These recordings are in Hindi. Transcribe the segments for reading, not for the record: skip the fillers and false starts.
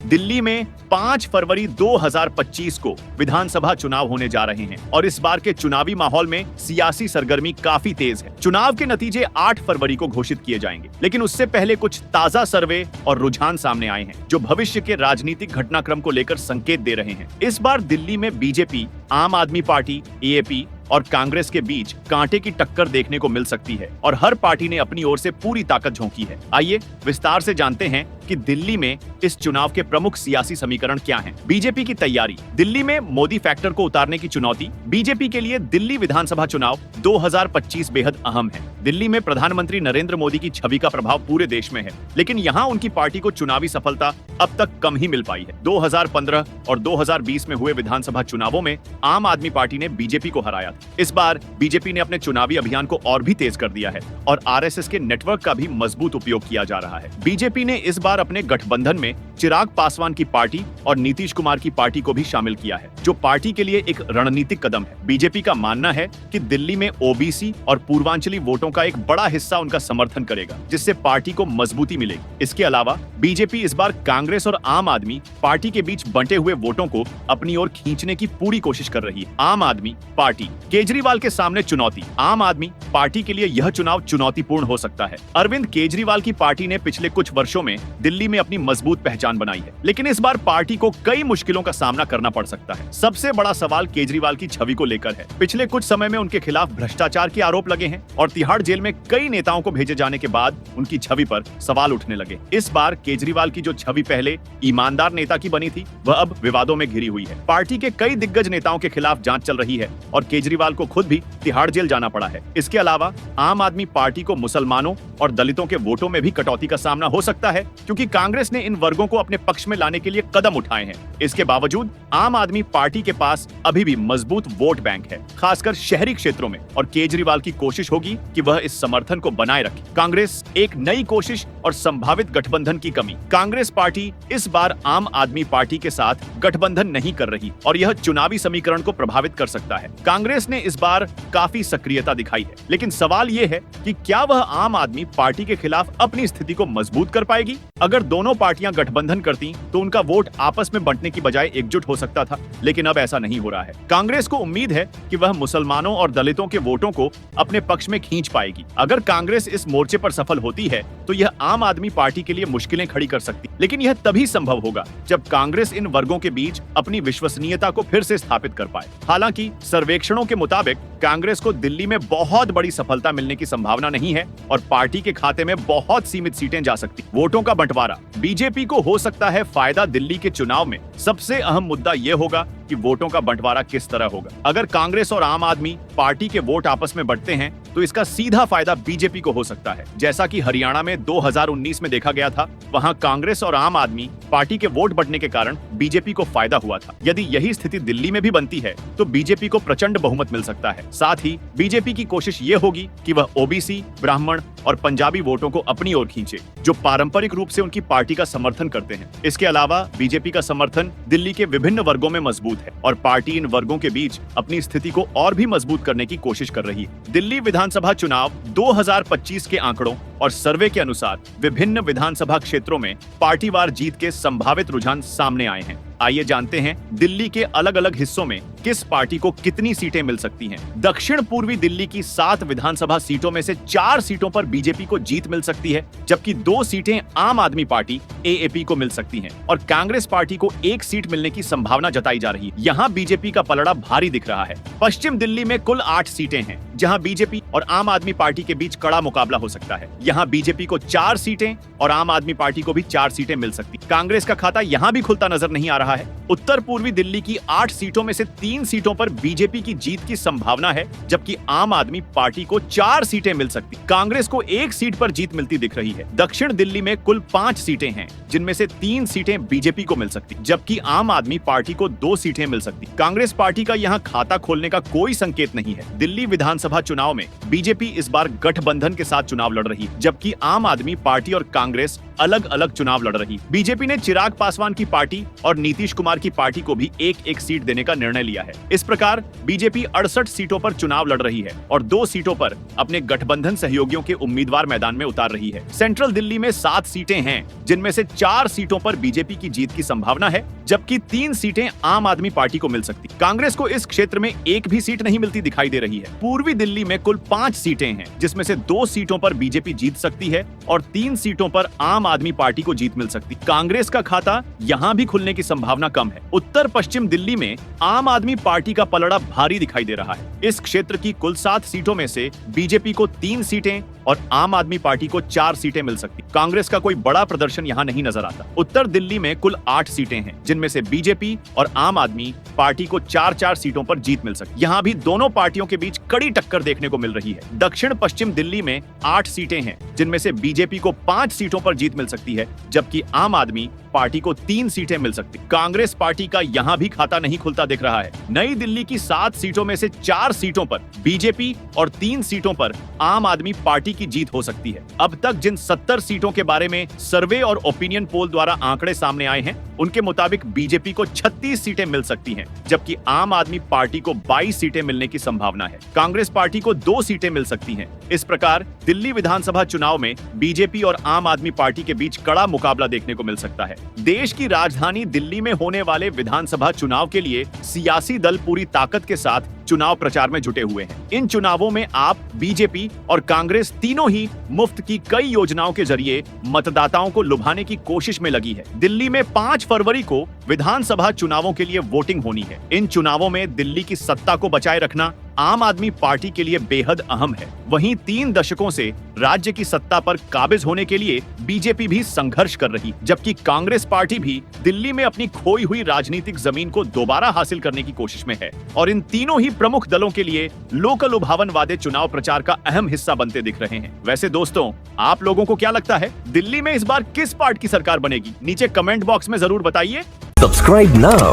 दिल्ली में 5 फरवरी 2025 को विधानसभा चुनाव होने जा रहे हैं और इस बार के चुनावी माहौल में सियासी सरगर्मी काफी तेज है। चुनाव के नतीजे 8 फरवरी को घोषित किए जाएंगे, लेकिन उससे पहले कुछ ताजा सर्वे और रुझान सामने आए हैं जो भविष्य के राजनीतिक घटनाक्रम को लेकर संकेत दे रहे हैं। इस बार दिल्ली में बीजेपी, आम आदमी पार्टी, एएपी और कांग्रेस के बीच कांटे की टक्कर देखने को मिल सकती है और हर पार्टी ने अपनी ओर से पूरी ताकत झोंकी है। आइए विस्तार से जानते हैं कि दिल्ली में इस चुनाव के प्रमुख सियासी समीकरण क्या हैं। बीजेपी की तैयारी। दिल्ली में मोदी फैक्टर को उतारने की चुनौती। बीजेपी के लिए दिल्ली विधानसभा चुनाव 2025 बेहद अहम है। दिल्ली में प्रधानमंत्री नरेंद्र मोदी की छवि का प्रभाव पूरे देश में है, लेकिन यहाँ उनकी पार्टी को चुनावी सफलता अब तक कम ही मिल पाई है। 2015 और 2020 में हुए विधानसभा चुनावों में आम आदमी पार्टी ने बीजेपी को हराया। इस बार बीजेपी ने अपने चुनावी अभियान को और भी तेज कर दिया है और आरएसएस के नेटवर्क का भी मजबूत उपयोग किया जा रहा है। बीजेपी ने इस बार अपने गठबंधन में चिराग पासवान की पार्टी और नीतीश कुमार की पार्टी को भी शामिल किया है, जो पार्टी के लिए एक रणनीतिक कदम है। बीजेपी का मानना है कि दिल्ली में ओबीसी और पूर्वांचली वोटों का एक बड़ा हिस्सा उनका समर्थन करेगा, जिससे पार्टी को मजबूती मिलेगी। इसके अलावा बीजेपी इस बार कांग्रेस और आम आदमी पार्टी के बीच बंटे हुए वोटों को अपनी ओर खींचने की पूरी कोशिश कर रही है। आम आदमी पार्टी। केजरीवाल के सामने चुनौती। आम आदमी पार्टी के लिए यह चुनाव चुनौतीपूर्ण हो सकता है। अरविंद केजरीवाल की पार्टी ने पिछले कुछ वर्षों में दिल्ली में अपनी मजबूत पहचान बनाई है, लेकिन इस बार पार्टी को कई मुश्किलों का सामना करना पड़ सकता है। सबसे बड़ा सवाल केजरीवाल की छवि को लेकर है। पिछले कुछ समय में उनके खिलाफ भ्रष्टाचार के आरोप लगे हैं और तिहाड़ जेल में कई नेताओं को भेजे जाने के बाद उनकी छवि पर सवाल उठने लगे। इस बार केजरीवाल की जो छवि पहले ईमानदार नेता की बनी थी, वह अब विवादों में घिरी हुई है। पार्टी के कई दिग्गज नेताओं के खिलाफ जांच चल रही है और केजरीवाल को खुद भी तिहाड़ जेल जाना पड़ा है। इसके अलावा आम आदमी पार्टी को मुसलमानों और दलितों के वोटों में भी कटौती का सामना हो सकता है, क्योंकि कांग्रेस ने इन वर्गों को अपने पक्ष में लाने के लिए कदम उठाए हैं। इसके बावजूद आम आदमी पार्टी के पास अभी भी मजबूत वोट बैंक है, खासकर शहरी क्षेत्रों में, और केजरीवाल की कोशिश होगी कि वह इस समर्थन को बनाए रखे। कांग्रेस एक नई कोशिश और संभावित गठबंधन की कमी। कांग्रेस पार्टी इस बार आम आदमी पार्टी के साथ गठबंधन नहीं कर रही और यह चुनावी समीकरण को प्रभावित कर सकता है। कांग्रेस ने इस बार काफी सक्रियता दिखाई है, लेकिन सवाल यह है कि क्या वह आम आदमी पार्टी के खिलाफ अपनी स्थिति को मजबूत कर पाएगी। अगर दोनों पार्टियां गठबंधन करती तो उनका वोट आपस में बंटने की बजाय एकजुट हो सकता था, लेकिन अब ऐसा नहीं हो रहा है। कांग्रेस को उम्मीद है कि वह मुसलमानों और दलितों के वोटों को अपने पक्ष में खींच पाएगी। अगर कांग्रेस इस मोर्चे पर सफल होती है तो यह आम आदमी पार्टी के लिए मुश्किलें खड़ी कर सकती, लेकिन यह तभी संभव होगा जब कांग्रेस इन वर्गों के बीच अपनी विश्वसनीयता को फिर से स्थापित कर पाए। हालांकि सर्वेक्षणों के मुताबिक कांग्रेस को दिल्ली में बहुत बड़ी सफलता मिलने की संभावना नहीं है और पार्टी के खाते में बहुत सीमित सीटें जा सकती। वोटों का बंटवारा। बीजेपी को हो सकता है फायदा। दिल्ली के चुनाव में सबसे अहम मुद्दा यह होगा कि वोटों का बंटवारा किस तरह होगा। अगर कांग्रेस और आम आदमी पार्टी के वोट आपस में बंटते हैं तो इसका सीधा फायदा बीजेपी को हो सकता है, जैसा कि हरियाणा में 2019 में देखा गया था। वहां कांग्रेस और आम आदमी पार्टी के वोट बंटने के कारण बीजेपी को फायदा हुआ था। यदि यही स्थिति दिल्ली में भी बनती है तो बीजेपी को प्रचंड बहुमत मिल सकता है। साथ ही बीजेपी की कोशिश ये होगी कि वह ओबीसी, ब्राह्मण और पंजाबी वोटों को अपनी ओर खींचे, जो पारंपरिक रूप से उनकी पार्टी का समर्थन करते हैं। इसके अलावा बीजेपी का समर्थन दिल्ली के विभिन्न वर्गों में मजबूत है और पार्टी इन वर्गों के बीच अपनी स्थिति को और भी मजबूत करने की कोशिश कर रही है। दिल्ली विधानसभा चुनाव 2025 के आंकड़ों और सर्वे के अनुसार विभिन्न विधानसभा क्षेत्रों में पार्टीवार जीत के संभावित रुझान सामने आए हैं। आइए जानते हैं दिल्ली के अलग अलग हिस्सों में किस पार्टी को कितनी सीटें मिल सकती हैं। दक्षिण पूर्वी दिल्ली की 7 विधानसभा सीटों में से 4 सीटों पर बीजेपी को जीत मिल सकती है, जबकि 2 सीटें आम आदमी पार्टी एएपी को मिल सकती हैं और कांग्रेस पार्टी को 1 सीट मिलने की संभावना जताई जा रही है। यहाँ बीजेपी का पलड़ा भारी दिख रहा है। पश्चिम दिल्ली में कुल 8 सीटें हैं, जहाँ बीजेपी और आम आदमी पार्टी के बीच कड़ा मुकाबला हो सकता है। यहाँ बीजेपी को 4 सीटें और आम आदमी पार्टी को भी 4 सीटें मिल सकती। कांग्रेस का खाता यहाँ भी खुलता नजर नहीं आ रहा है। उत्तर पूर्वी दिल्ली की 8 सीटों में से 3 सीटों पर बीजेपी की जीत की संभावना है, जबकि आम आदमी पार्टी को 4 सीटें मिल सकती। कांग्रेस को 1 सीट पर जीत मिलती दिख रही है। दक्षिण दिल्ली में कुल 5 सीटें हैं, जिनमें से 3 सीटें बीजेपी को मिल सकती, जबकि आम आदमी पार्टी को 2 सीटें मिल सकती। कांग्रेस पार्टी का यहाँ खाता खोलने का कोई संकेत नहीं है। दिल्ली विधानसभा चुनाव में बीजेपी इस बार गठबंधन के साथ चुनाव लड़ रही है, जबकि आम आदमी पार्टी और कांग्रेस अलग अलग चुनाव लड़ रही। बीजेपी ने चिराग पासवान की पार्टी और नीतीश कुमार की पार्टी को भी एक एक सीट देने का निर्णय लिया है। इस प्रकार बीजेपी 68 सीटों पर चुनाव लड़ रही है और 2 सीटों पर अपने गठबंधन सहयोगियों के उम्मीदवार मैदान में उतार रही है। सेंट्रल दिल्ली में 7 सीटें हैं, जिनमें से 4 सीटों पर बीजेपी की जीत की संभावना है, जबकि 3 सीटें आम आदमी पार्टी को मिल सकती। कांग्रेस को इस क्षेत्र में एक भी सीट नहीं मिलती दिखाई दे रही है। पूर्वी दिल्ली में कुल 5 सीटें हैं, जिसमें से 2 सीटों पर बीजेपी जीत सकती है और 3 सीटों पर आम आदमी पार्टी को जीत मिल सकती। कांग्रेस का खाता यहाँ भी खुलने की संभावना कम है। उत्तर पश्चिम दिल्ली में आम आदमी पार्टी का पलड़ा भारी दिखाई दे रहा है। इस क्षेत्र की कुल 7 सीटों में से बीजेपी को 3 सीटें और आम आदमी पार्टी को 4 सीटें मिल सकती। कांग्रेस का कोई बड़ा प्रदर्शन यहाँ नहीं नजर आता। उत्तर दिल्ली में कुल 8 सीटें हैं, जिनमें से बीजेपी और आम आदमी पार्टी को 4-4 सीटों पर जीत मिल सकती। यहाँ भी दोनों पार्टियों के बीच कड़ी टक्कर देखने को मिल रही है। दक्षिण पश्चिम दिल्ली में 8 सीटें हैं, जिनमें से बीजेपी को 5 सीटों पर जीत मिल सकती है, जबकि आम आदमी पार्टी को 3 सीटें मिल सकती। कांग्रेस पार्टी का यहाँ भी खाता नहीं खुलता दिख रहा है। नई दिल्ली की 7 सीटों में से 4 सीटों पर बीजेपी और 3 सीटों पर आम आदमी पार्टी की जीत हो सकती है। अब तक जिन 70 सीटों के बारे में सर्वे और ओपिनियन पोल द्वारा आंकड़े सामने आए हैं, उनके मुताबिक बीजेपी को 36 सीटें मिल सकती हैं, जबकि आम आदमी पार्टी को 22 सीटें मिलने की संभावना है। कांग्रेस पार्टी को 2 सीटें मिल सकती हैं। इस प्रकार दिल्ली विधानसभा चुनाव में बीजेपी और आम आदमी पार्टी के बीच कड़ा मुकाबला देखने को मिल सकता है। देश की राजधानी दिल्ली में होने वाले विधानसभा चुनाव के लिए सियासी दल पूरी ताकत के साथ चुनाव प्रचार में जुटे हुए हैं। इन चुनावों में आप, बीजेपी और कांग्रेस तीनों ही मुफ्त की कई योजनाओं के जरिए मतदाताओं को लुभाने की कोशिश में लगी है। दिल्ली में 5 फरवरी को विधानसभा चुनावों के लिए वोटिंग होनी है। इन चुनावों में दिल्ली की सत्ता को बचाए रखना आम आदमी पार्टी के लिए बेहद अहम है। वहीं 3 दशकों से राज्य की सत्ता पर काबिज होने के लिए बीजेपी भी संघर्ष कर रही, जबकि कांग्रेस पार्टी भी दिल्ली में अपनी खोई हुई राजनीतिक जमीन को दोबारा हासिल करने की कोशिश में है। और इन तीनों ही प्रमुख दलों के लिए लोक लुभावन वादे चुनाव प्रचार का अहम हिस्सा बनते दिख रहे हैं। वैसे दोस्तों, आप लोगों को क्या लगता है, दिल्ली में इस बार किस पार्टी की सरकार बनेगी? नीचे कमेंट बॉक्स में जरूर बताइए। Subscribe now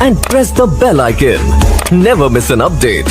and press the bell icon. Never miss an update.